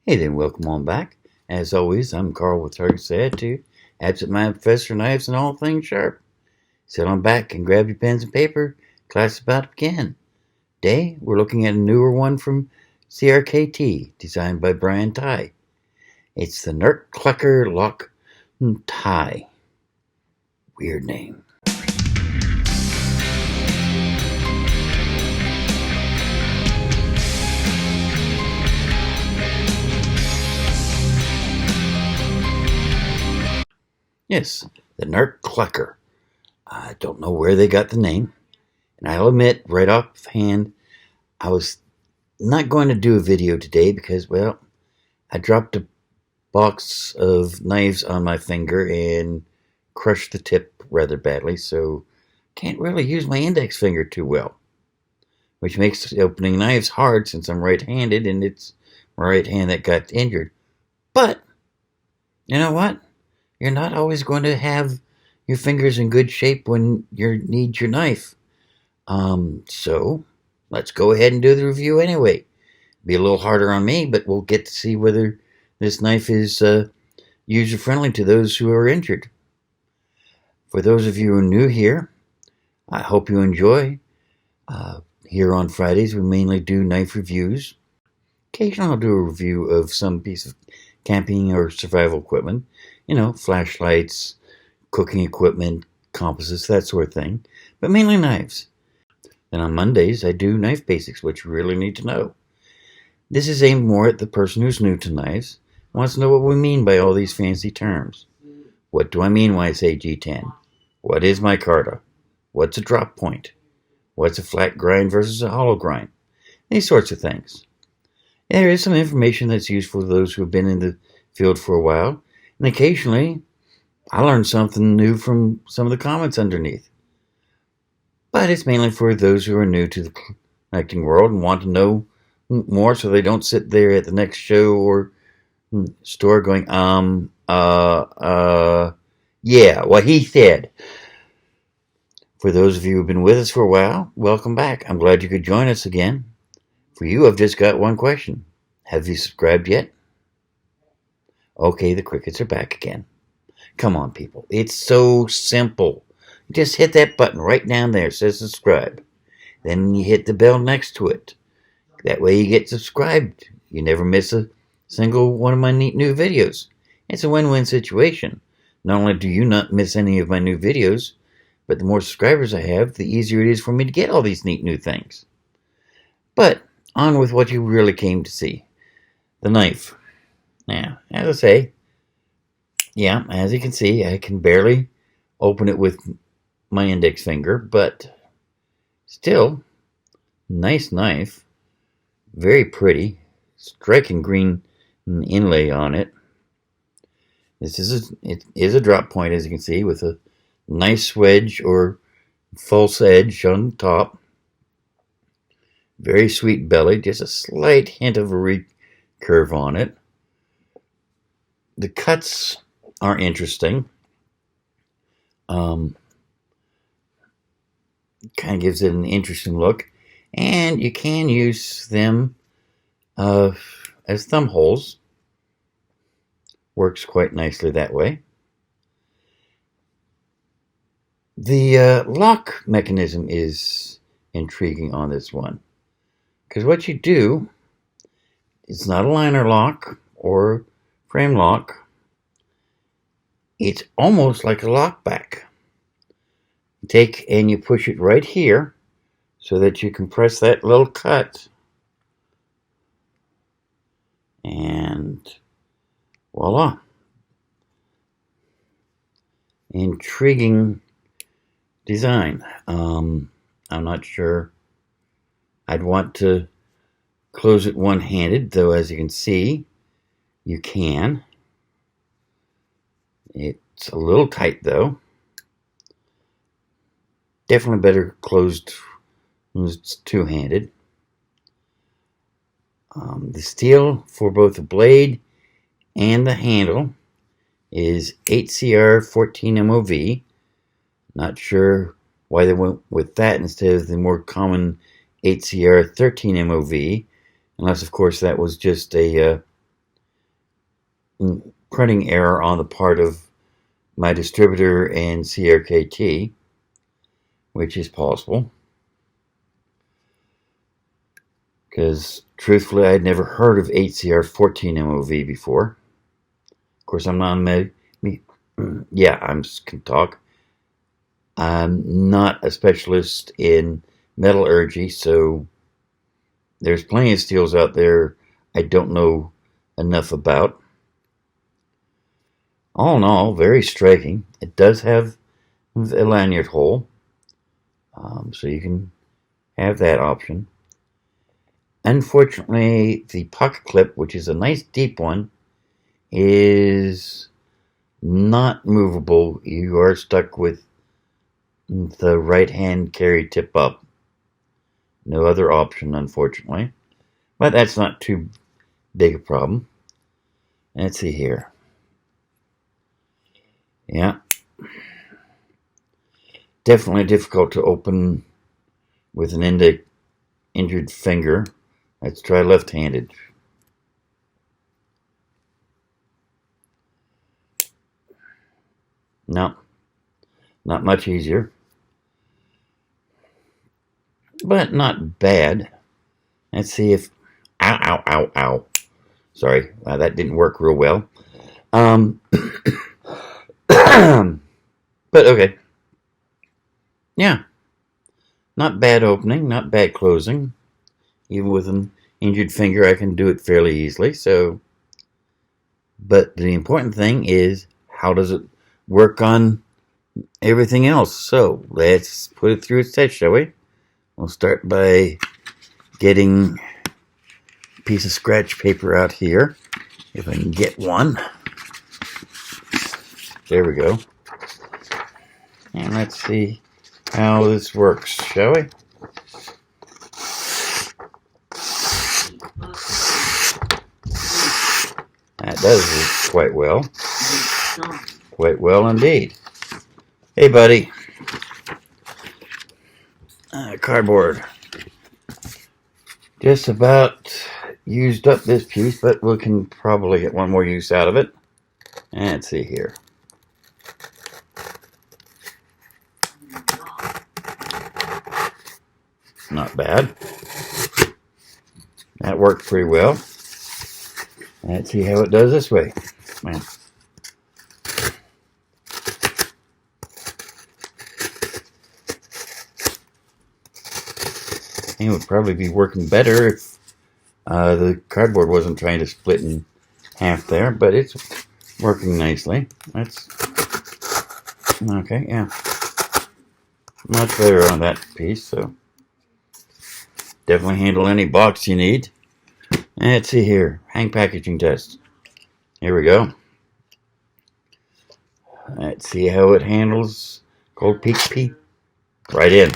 Hey then, welcome on back. As always, I'm Carl with CRKT TIghe, absent-minded professor, knives, and all things sharp. Sit on back and grab your pens and paper. Class is about to begin. Today, we're looking at a newer one from CRKT, designed by Brian TIghe. It's the Nirk Klecker TIghe. Weird name. Yes, the Nirk Klecker. I don't know where they got the name, and I'll admit right offhand, I was not going to do a video today because, well, I dropped a box of knives on my finger and crushed the tip rather badly, so can't really use my index finger too well, which makes opening knives hard since I'm right-handed and it's my right hand that got injured. But you know what? You're not always going to have your fingers in good shape when you need your knife. So let's go ahead and do the review anyway. Be a little harder on me, but we'll get to see whether this knife is user-friendly to those who are injured. For those of you who are new here, I hope you enjoy. Here on Fridays, we mainly do knife reviews. Occasionally I'll do a review of some piece of camping or survival equipment. You know, flashlights, cooking equipment, compasses, that sort of thing. But mainly knives. Then on Mondays, I do knife basics, which you really need to know. This is aimed more at the person who's new to knives, wants to know what we mean by all these fancy terms. What do I mean when I say G10? What is micarta? What's a drop point? What's a flat grind versus a hollow grind? These sorts of things. There is some information that's useful to those who have been in the field for a while, and occasionally I learn something new from some of the comments underneath. But it's mainly for those who are new to the collecting world and want to know more so they don't sit there at the next show or store going, yeah, what he said. For those of you who've been with us for a while, welcome back. I'm glad you could join us again. For you, I've just got one question. Have you subscribed yet? Okay, the crickets are back again. Come on, people. It's so simple. Just hit that button right down there. It says subscribe. Then you hit the bell next to it. That way you get subscribed. You never miss a single one of my neat new videos. It's a win-win situation. Not only do you not miss any of my new videos, but the more subscribers I have, the easier it is for me to get all these neat new things. But on with what you really came to see. The knife. Now, as I say, yeah, as you can see, I can barely open it with my index finger, but still, nice knife. Very pretty. Striking green inlay on it. It is a drop point, as you can see, with a nice wedge or false edge on top. Very sweet belly, just a slight hint of a recurve on it. The cuts are interesting. Kind of gives it an interesting look. And you can use them as thumb holes. Works quite nicely that way. The lock mechanism is intriguing on this one. Because what you do, it's not a liner lock or frame lock. It's almost like a lockback. You take and you push it right here so that you can press that little cut. And voila. Intriguing design. I'm not sure I'd want to close it one-handed, though as you can see, you can. It's a little tight though. Definitely better closed when it's two-handed. The steel for both the blade and the handle is 8CR 14 MOV. Not sure why they went with that instead of the more common 8CR 13 MOV, unless of course that was just a printing error on the part of my distributor and CRKT, which is possible. Because truthfully, I'd never heard of 8CR14 MOV before. Of course, I'm not I'm just can talk. I'm not a specialist in metallurgy, so there's plenty of steels out there I don't know enough about. All in all, very striking. It does have a lanyard hole, so you can have that option. Unfortunately, the pocket clip, which is a nice deep one, is not movable. You are stuck with the right hand carry tip up. No other option, unfortunately. But that's not too big a problem. Let's see here. Yeah. Definitely difficult to open with an injured finger. Let's try left-handed. No, not much easier, but not bad. Let's see if, ow. Sorry, that didn't work real well. But okay. Yeah, not bad opening, not bad closing. Even with an injured finger, I can do it fairly easily. So, but the important thing is, how does it work on everything else? So let's put it through its test, shall we? We'll start by getting a piece of scratch paper out here, if I can get one. There we go. And let's see how this works, shall we? That does it quite well. Quite well indeed. Hey, buddy. Cardboard. Just about used up this piece, but we can probably get one more use out of it. Let's see here. Not bad. That worked pretty well. Let's see how it does this way. Man. It would probably be working better if the cardboard wasn't trying to split in half there, but it's working nicely. That's okay, yeah. Much better on that piece, so definitely handle any box you need. Let's see here. Hang packaging test. Here we go. Let's see how it handles cold peak. Right in.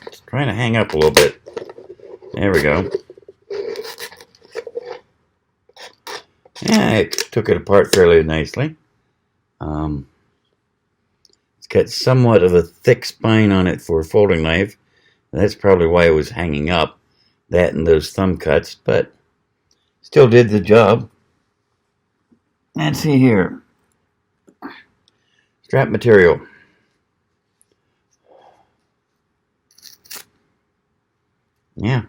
It's trying to hang up a little bit. There we go. Yeah, it took it apart fairly nicely. It's got somewhat of a thick spine on it for a folding knife. That's probably why it was hanging up. That and those thumb cuts, but still did the job. Let's see here. Strap material. Yeah.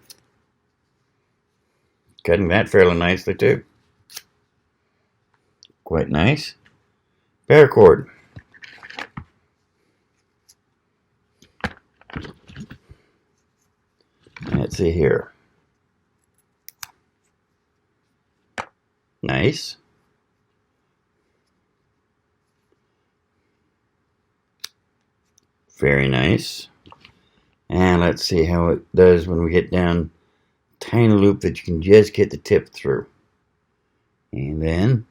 Cutting that fairly nicely too. Quite nice. Paracord. Let's see here. Nice. Very nice. And let's see how it does when we get down a tiny loop that you can just get the tip through. And then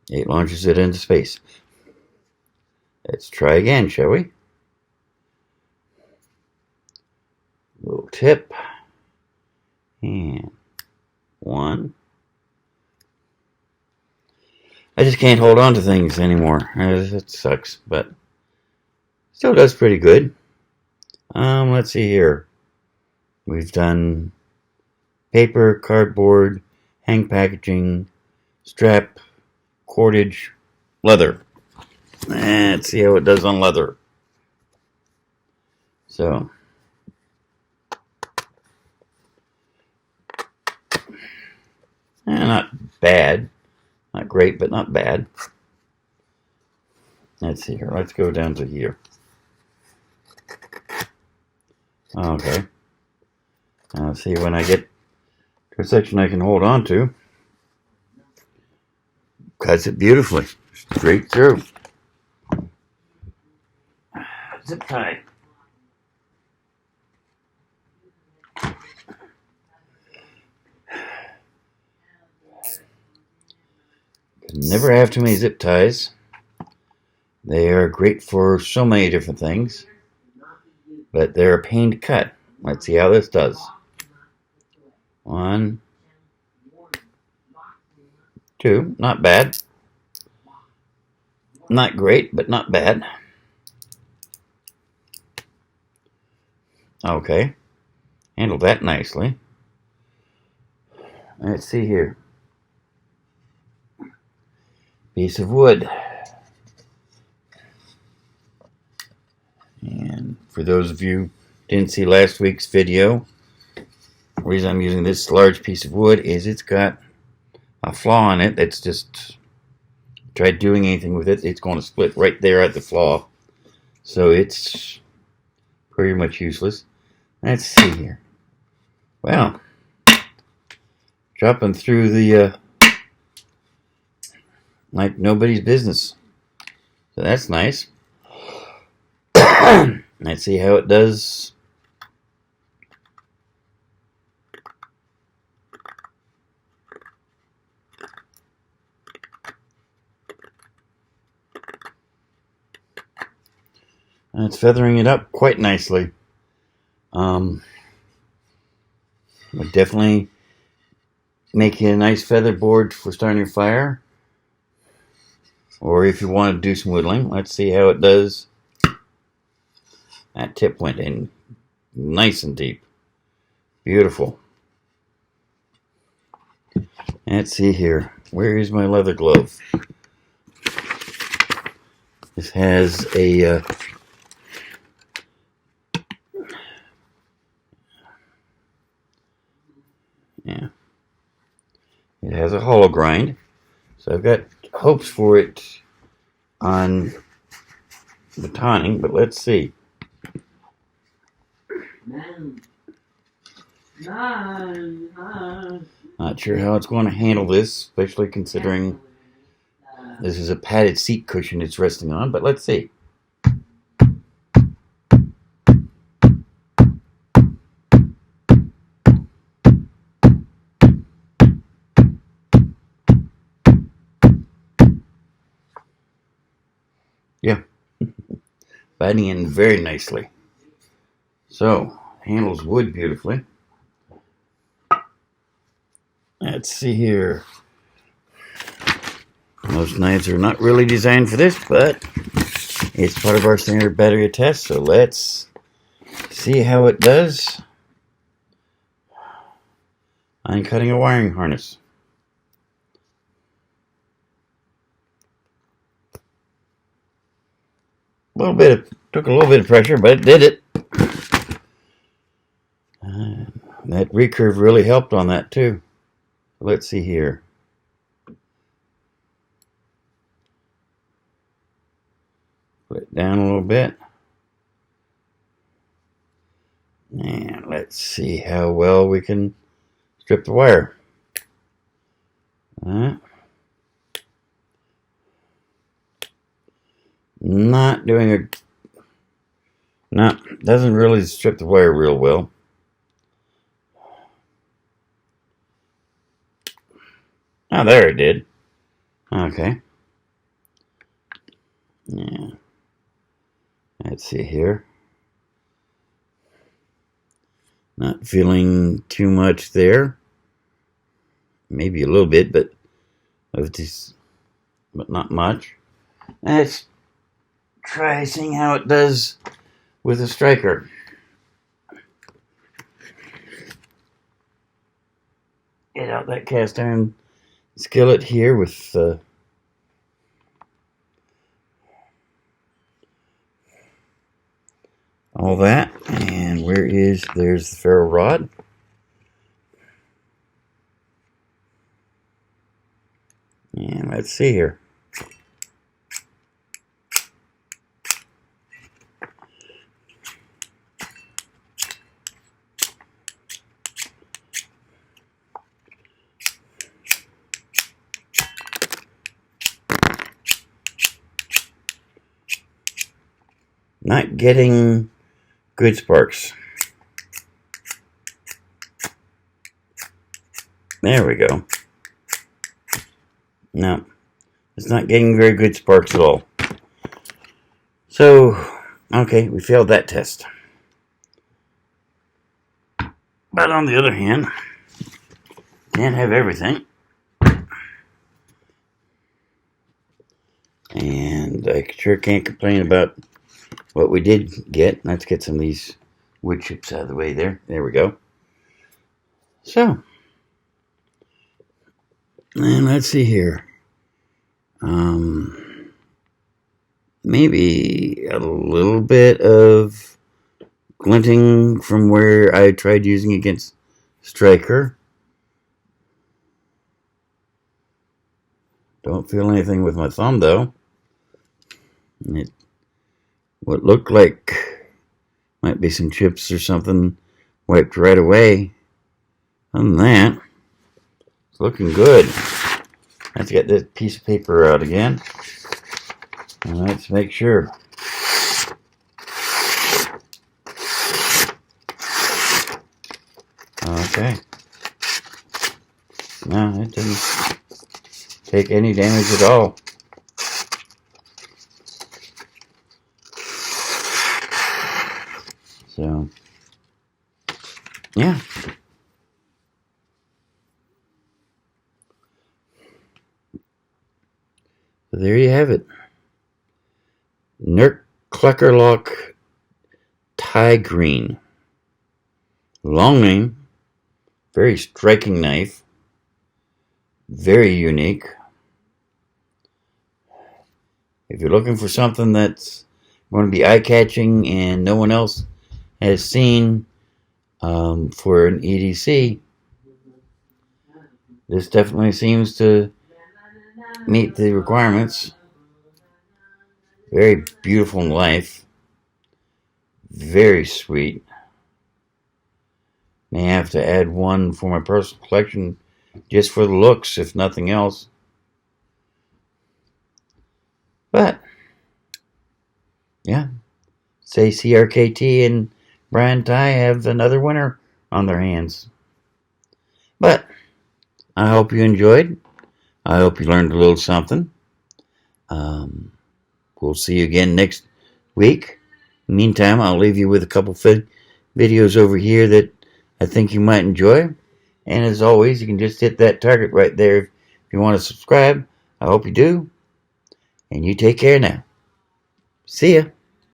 it launches it into space. Let's try again, shall we? Little tip. And one. I just can't hold on to things anymore. It sucks, but still does pretty good. Let's see here. We've done paper, cardboard, hang packaging, strap, cordage, leather. Let's see how it does on leather. So, not bad. Not great, but not bad. Let's see here. Let's go down to here. Okay. Now see, when I get to a section I can hold on to, cuts it beautifully, straight through. Zip tie. Never have too many zip ties. They are great for so many different things, but they're a pain to cut. Let's see how this does. 1, 2, not bad. Not great, but not bad. Okay, handled that nicely. Let's see here. Piece of wood. And for those of you who didn't see last week's video, the reason I'm using this large piece of wood is it's got a flaw in it that's just, tried doing anything with it, it's going to split right there at the flaw. So it's pretty much useless. Let's see here. Well, dropping through the like nobody's business. So that's nice. Let's see how it does. And it's feathering it up quite nicely. Would definitely make you a nice feather board for starting your fire. Or if you want to do some whittling, let's see how it does. That tip went in nice and deep. Beautiful. Let's see here. Where is my leather glove? This has a yeah. It has a hollow grind. So I've got hopes for it on batoning, but let's see. Not sure how it's going to handle this, especially considering this is a padded seat cushion it's resting on, but let's see. Yeah, biting in very nicely. So, handles wood beautifully. Let's see here. Most knives are not really designed for this, but it's part of our standard battery test, so let's see how it does on cutting a wiring harness. Took a little bit of pressure, but it did it. That recurve really helped on that too. Let's see here. Put it down a little bit. And let's see how well we can strip the wire. Not doing a... No, doesn't really strip the wire real well. Oh, there it did. Okay. Yeah. Let's see here. Not feeling too much there. Maybe a little bit, but not much. Let's try seeing how it does with a striker. get out that cast iron skillet here with all that. And there's the ferro rod. And let's see here. Not getting good sparks. There we go. No, it's not getting very good sparks at all. So, okay, we failed that test. But on the other hand, can't have everything. And I sure can't complain about what we did get. Let's get some of these wood chips out of the way there. There we go. So, and let's see here. Maybe a little bit of glinting from where I tried using against Striker. Don't feel anything with my thumb though. What looked like might be some chips or something wiped right away. Other than that, it's looking good. Let's get this piece of paper out again. And let's make sure. Okay. No, it didn't take any damage at all. So, yeah. So there you have it. Nirk Klecker TIghe Green. Long name. Very striking knife. Very unique. If you're looking for something that's going to be eye-catching and no one else has seen for an EDC, this definitely seems to meet the requirements. Very beautiful knife. Very sweet. May have to add one for my personal collection just for the looks, if nothing else. But, yeah. Say CRKT and Brian Ty have another winner on their hands. But, I hope you enjoyed. I hope you learned a little something. We'll see you again next week. Meantime, I'll leave you with a couple videos over here that I think you might enjoy. And as always, you can just hit that target right there if you want to subscribe. I hope you do. And you take care now. See ya.